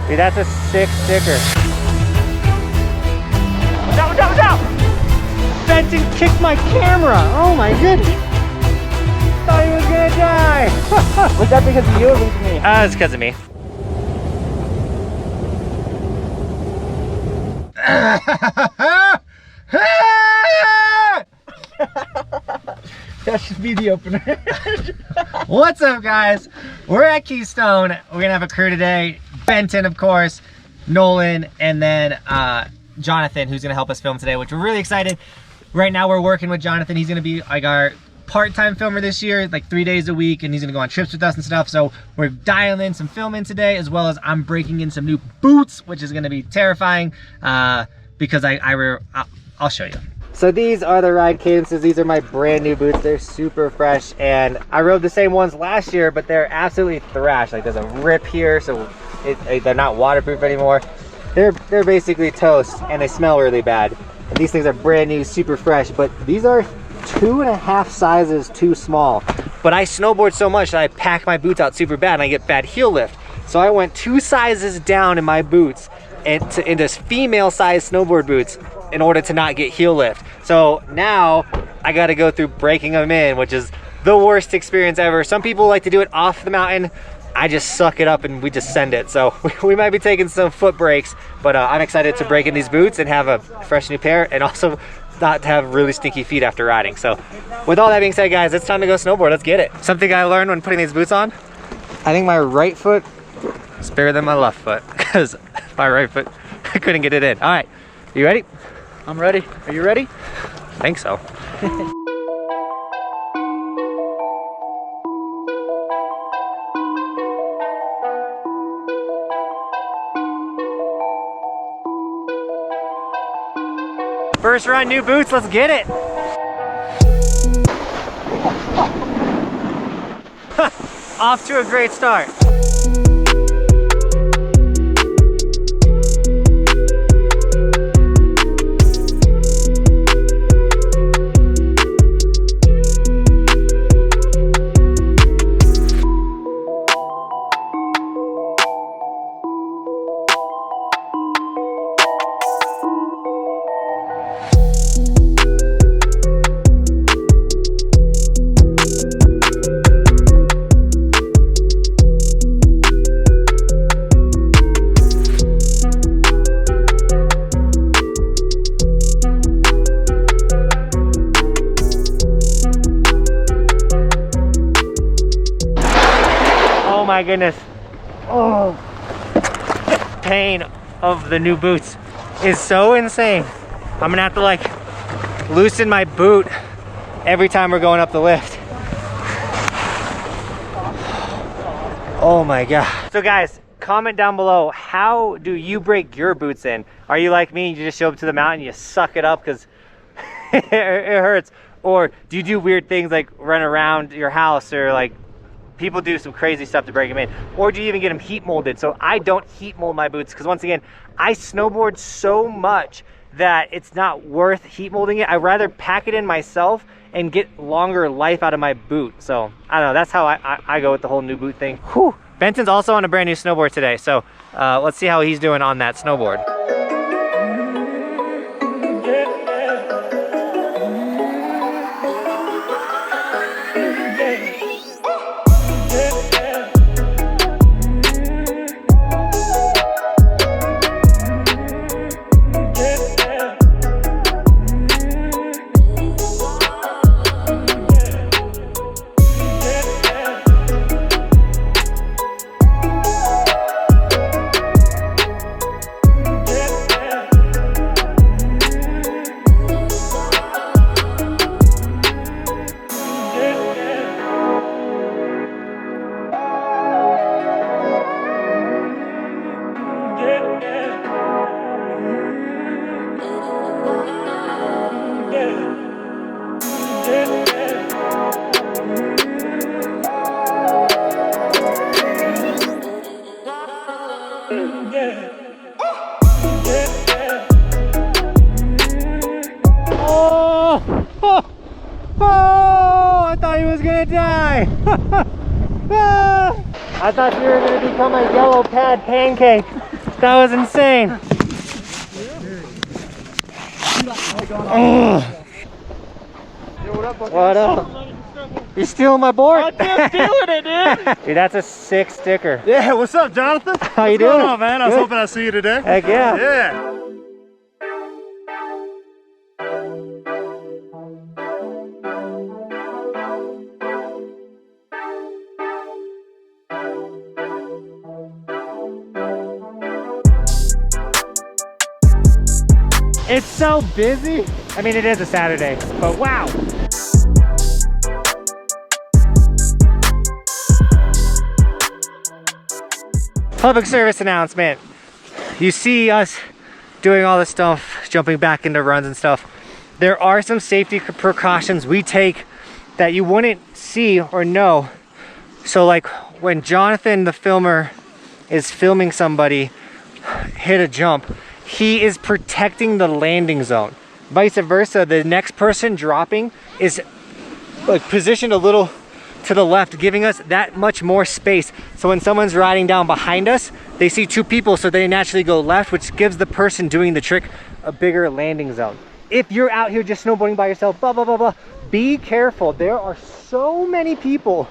Dude, that's a sick sticker. No, no, no! Benton kicked my camera. Oh my goodness. Thought he was gonna die. Was that because of you or was it me? It's because of me. That should be the opener. What's up, guys? We're at Keystone. We're gonna have a crew today. Benton, of course, Nolan, and then Jonathan, who's gonna help us film today, which we're really excited. Right now we're working with Jonathan. He's gonna be like our part-time filmer this year, like 3 days a week, and he's gonna go on trips with us and stuff. So we're dialing in some filming today, as well as I'm breaking in some new boots, which is gonna be terrifying because I'll show you. So these are the ride cadences. These are my brand new boots. They're super fresh, and I rode the same ones last year, but they're absolutely thrashed. Like there's a rip here, so they're not waterproof anymore. They're basically toast, and they smell really bad. And these things are brand new, super fresh, but these are 2.5 sizes too small. But I snowboard so much that I pack my boots out super bad and I get bad heel lift. So I went 2 sizes down in my boots into female size snowboard boots in order to not get heel lift. So now I got to go through breaking them in, which is the worst experience ever. Some people like to do it off the mountain. I just suck it up and we just send it. So we might be taking some foot breaks, but I'm excited to break in these boots and have a fresh new pair, and also not to have really stinky feet after riding. So with all that being said, guys, it's time to go snowboard. Let's get it. Something I learned when putting these boots on, I think my right foot is bigger than my left foot, because my right foot, I couldn't get it in. All right, you ready? I'm ready. Are you ready? I think so. First run, new boots, let's get it. Off to a great start. Oh my goodness. Oh, pain of the new boots is so insane. I'm gonna have to like loosen my boot every time we're going up the lift. Oh my God. So guys, comment down below, how do you break your boots in? Are you like me, you just show up to the mountain, you suck it up because it hurts? Or do you do weird things like run around your house, or like people do some crazy stuff to break them in? Or do you even get them heat molded? So I don't heat mold my boots because, once again, I snowboard so much that it's not worth heat molding it. I'd rather pack it in myself and get longer life out of my boot. So I don't know, that's how I go with the whole new boot thing. Whew. Benton's also on a brand new snowboard today, so let's see how he's doing on that snowboard. I thought he was gonna die. I thought you were gonna become a yellow pad pancake. That was insane. Oh. What up? You're stealing my board? I'm stealing it, dude. Dude, that's a sick sticker. Yeah, what's up, Jonathan? How you doing? What's going on, man? I was hoping I'd see you today. Heck yeah. Yeah. It's so busy. I mean, it is a Saturday, but wow. Public service announcement. You see us doing all this stuff, jumping back into runs and stuff. There are some safety precautions we take that you wouldn't see or know. So like when Jonathan, the filmer, is filming somebody hit a jump, he is protecting the landing zone. Vice versa, the next person dropping is like positioned a little to the left, giving us that much more space. So when someone's riding down behind us, they see two people, so they naturally go left, which gives the person doing the trick a bigger landing zone. If you're out here just snowboarding by yourself, blah, blah, blah, blah, be careful. There are so many people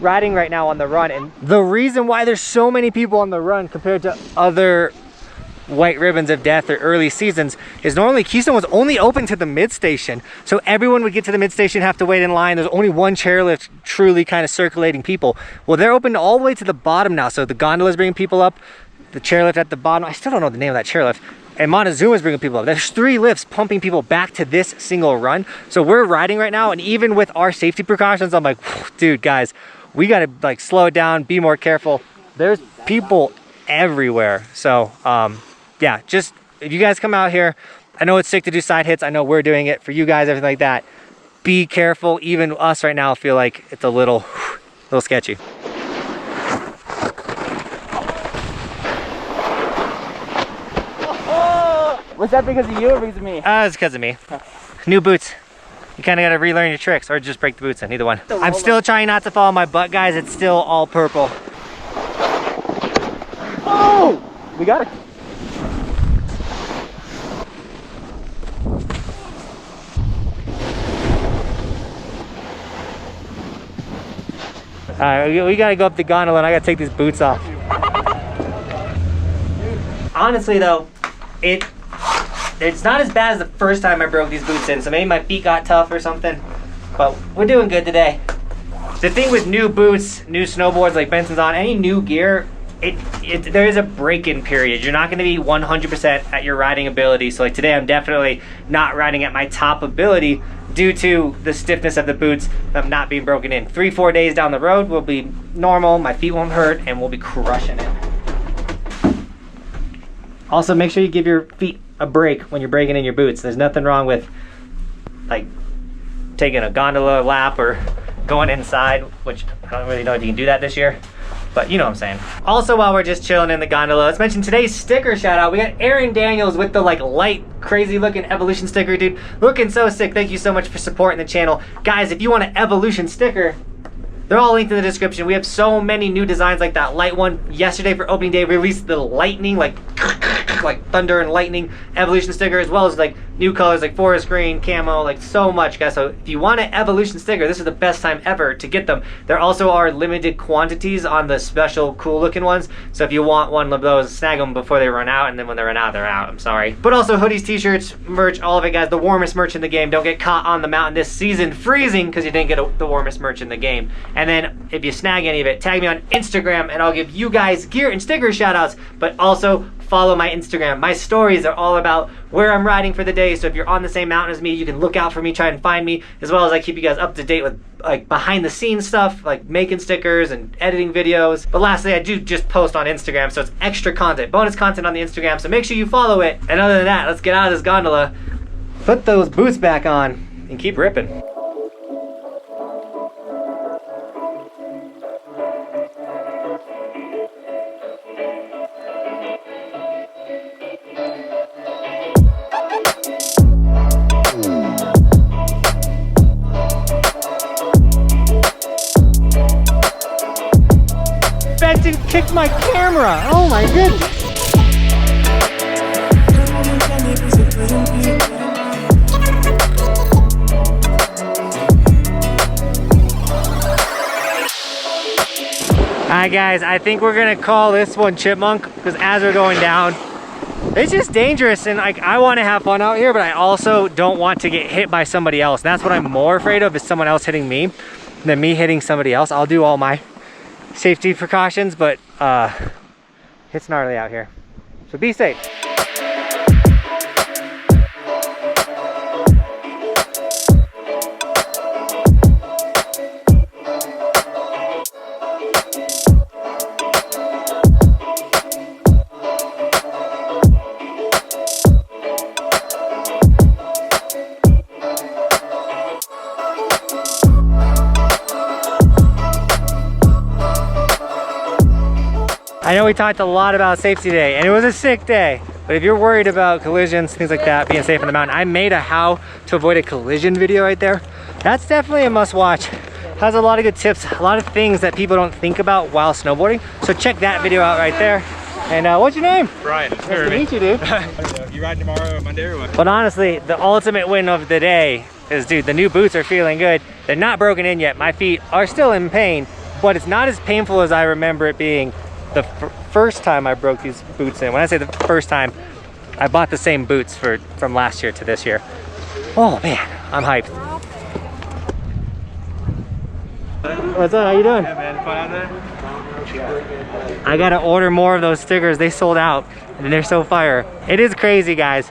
riding right now on the run. And the reason why there's so many people on the run compared to other white ribbons of death or early seasons is normally Keystone was only open to the mid station, so everyone would get to the mid station, have to wait in line. There's only one chairlift truly kind of circulating people. Well, they're open all the way to the bottom now, so the gondola is bringing people up, the chairlift at the bottom, I still don't know the name of that chairlift, and Montezuma is bringing people up. There's 3 lifts pumping people back to this single run. So we're riding right now, and even with our safety precautions, I'm like, dude, guys, we gotta like slow it down, be more careful. There's people everywhere. So yeah, just if you guys come out here, I know it's sick to do side hits. I know we're doing it for you guys, everything like that. Be careful. Even us right now feel like it's a little sketchy. Was that because of you or because of me? It's because of me. New boots. You kind of got to relearn your tricks or just break the boots in, either one. I'm still trying not to follow my butt, guys. It's still all purple. Oh! We got it. All right, we gotta go up the gondola and I gotta take these boots off. Honestly though, it's not as bad as the first time I broke these boots in, so maybe my feet got tough or something, but we're doing good today. The thing with new boots, new snowboards like Benson's on, any new gear, there is a break-in period. You're not gonna be 100% at your riding ability. So like today, I'm definitely not riding at my top ability due to the stiffness of the boots of not being broken in. 3-4 days down the road will be normal, my feet won't hurt, and we'll be crushing it. Also, make sure you give your feet a break when you're breaking in your boots. There's nothing wrong with like taking a gondola lap or going inside, which I don't really know if you can do that this year, but you know what I'm saying. Also, while we're just chilling in the gondola, let's mention today's sticker shout out. We got Aaron Daniels with the like light, crazy looking Evolution sticker, dude. Looking so sick. Thank you so much for supporting the channel. Guys, if you want an Evolution sticker, they're all linked in the description. We have so many new designs like that light one. Yesterday for opening day, we released the lightning, like thunder and lightning Evolution sticker, as well as like new colors like forest green, camo, like so much, guys. So if you want an Evolution sticker, this is the best time ever to get them. There also are limited quantities on the special cool looking ones. So if you want one of those, snag them before they run out, and then when they run out, they're out. I'm sorry. But also hoodies, t-shirts, merch, all of it, guys. The warmest merch in the game. Don't get caught on the mountain this season freezing because you didn't get the warmest merch in the game. And then if you snag any of it, tag me on Instagram and I'll give you guys gear and sticker shout outs. But also follow my Instagram. My stories are all about where I'm riding for the day. So if you're on the same mountain as me, you can look out for me, try and find me, as well as I keep you guys up to date with like behind the scenes stuff, like making stickers and editing videos. But lastly, I do just post on Instagram, so it's extra content, bonus content on the Instagram. So make sure you follow it. And other than that, let's get out of this gondola, put those boots back on, and keep ripping. Benson kicked my camera. Oh my goodness. right, guys, I think we're gonna call this one Chipmunk because as we're going down, it's just dangerous, and like I want to have fun out here, but I also don't want to get hit by somebody else. That's what I'm more afraid of, is someone else hitting me than me hitting somebody else. I'll do all my safety precautions, but it's gnarly out here. So be safe. I know we talked a lot about safety today, and it was a sick day, but if you're worried about collisions, things like that, being safe on the mountain, I made a how to avoid a collision video right there. That's definitely a must watch. Has a lot of good tips, a lot of things that people don't think about while snowboarding. So check that video out right there. And what's your name? Brian. Nice to meet you, dude. You riding tomorrow, Monday or what? But honestly, the ultimate win of the day is, dude, the new boots are feeling good. They're not broken in yet. My feet are still in pain, but it's not as painful as I remember it being the first time I broke these boots in. When I say the first time, I bought the same boots from last year to this year. Oh man, I'm hyped. What's up, how you doing? Yeah, man, fun out there? I gotta order more of those stickers. They sold out and they're so fire. It is crazy, guys.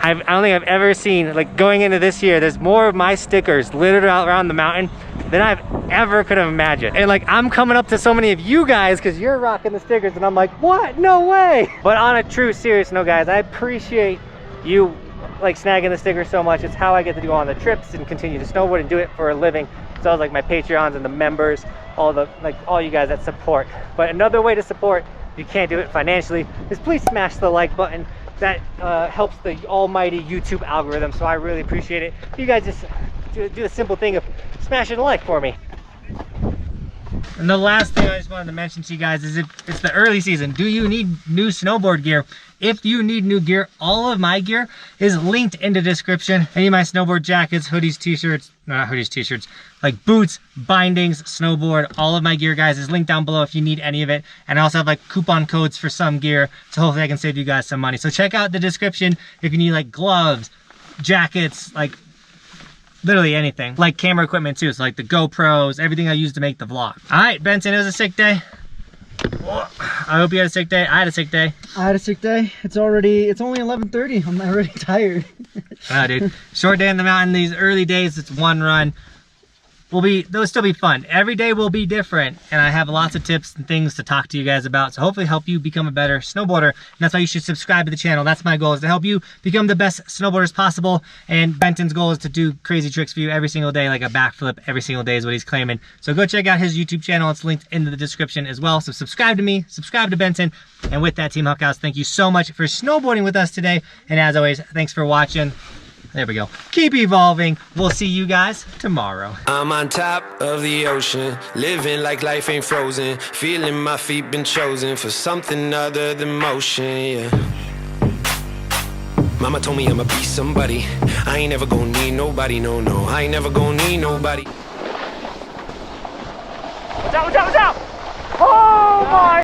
I don't think I've ever seen, like going into this year, there's more of my stickers littered out around the mountain than I've ever could have imagined. And like I'm coming up to so many of you guys because you're rocking the stickers and I'm like, what? No way. But on a true serious note, guys, I appreciate you like snagging the stickers so much. It's how I get to do all the trips and continue to snowboard and do it for a living. So I was like my Patreons and the members, all you guys that support. But another way to support, if you can't do it financially, is please smash the like button. That helps the almighty YouTube algorithm, so I really appreciate it. You guys just do the simple thing of smashing a like for me. And the last thing I just wanted to mention to you guys is, if it's the early season, do you need new snowboard gear? If you need new gear, all of my gear is linked in the description. Any of my snowboard jackets, hoodies, t-shirts, not hoodies, t-shirts, like boots, bindings, snowboard, all of my gear, guys, is linked down below if you need any of it. And I also have like coupon codes for some gear, so hopefully I can save you guys some money. So check out the description if you need like gloves, jackets, like literally anything, like camera equipment too, so like the GoPros, everything I use to make the vlog. All right, Benson, it was a sick day. I hope you had a sick day. I had a sick day. I had a sick day. It's only 11:30. I'm already tired. Wow, dude. Short day in the mountain. These early days, it's one run. They'll still be fun. Every day will be different, and I have lots of tips and things to talk to you guys about, so hopefully help you become a better snowboarder. And that's why you should subscribe to the channel. That's my goal, is to help you become the best snowboarders possible. And Benton's goal is to do crazy tricks for you every single day, like a backflip every single day is what he's claiming. So go check out his YouTube channel. It's linked in the description as well. So subscribe to me, subscribe to Benton. And with that, Team Buckhouse, thank you so much for snowboarding with us today. And as always, thanks for watching. There we go. Keep evolving. We'll see you guys tomorrow. I'm on top of the ocean, living like life ain't frozen, feeling my feet been chosen for something other than motion, yeah. Mama told me I'ma be somebody. I ain't never gonna need nobody, no, no. I ain't never gonna need nobody. Watch out, watch out, watch out! Oh my!